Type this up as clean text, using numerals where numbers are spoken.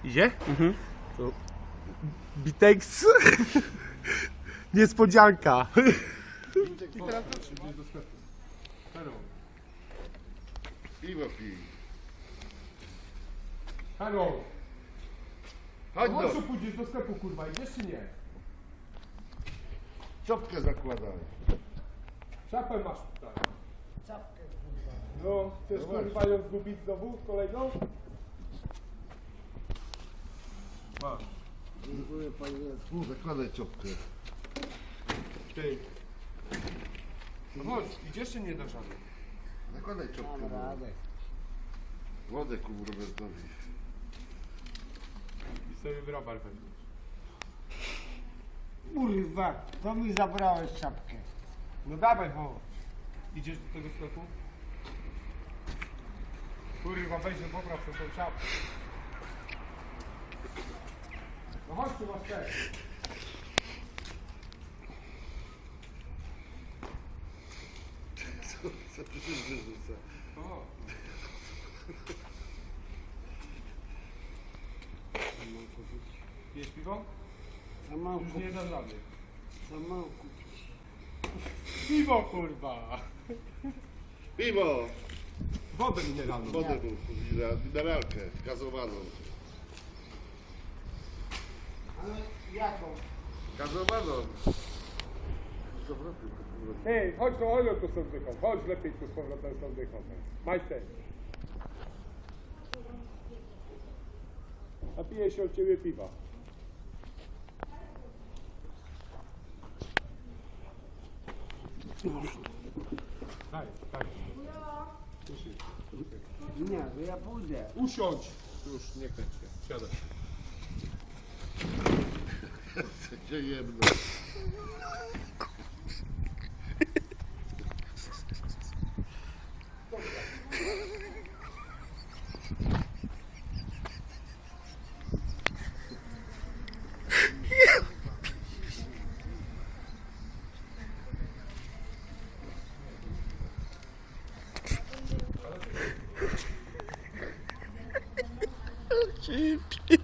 Idzie? To... Bitex. Niespodzianka. I teraz proszę, idziesz do sklepu. Halo. Piwo pij. Halo. Chodź Chodź, no, pójdziesz do sklepu, kurwa, idziesz czy nie? czopkę zakładaj. Czapę masz tutaj. Czapkę, kurwa. No, chcesz No właśnie. kurwa ją zgubić znowu, kolejną? Masz. Dziękuję panie. Tu zakładaj czopkę. Ty. No chodź, idziesz czy nie dasz rady? Zakładaj czopkę. Mam no. radę. Wodę kup Robertowi. I sobie wyrobal weźmiesz. Kurwa, to mi zabrałeś czapkę. No dawaj, chodź. Idziesz do tego sklepu? Kurwa, weź się popraw tą czapkę. No chodź tu, masz też. Co ty się wyrzuca? O. Pijesz piwo? Co mam Już kupić? nie dasz rady. Co mam kupić? Piwo, kurwa! Piwo! Wodę mineralną. Wodę mu mineralkę gazowaną. Ale jaką? Gazowaną. Z powrotem. Hej, chodź tu z tą dychą. Chodź lepiej tu z powrotem z tą dychą. Majster. Napiję się od ciebie piwa. Daj, daj. Nie, to ja pójdę. Usiądź. Już nie kręć się. Siadaj. Gdzie jedno? Cheap.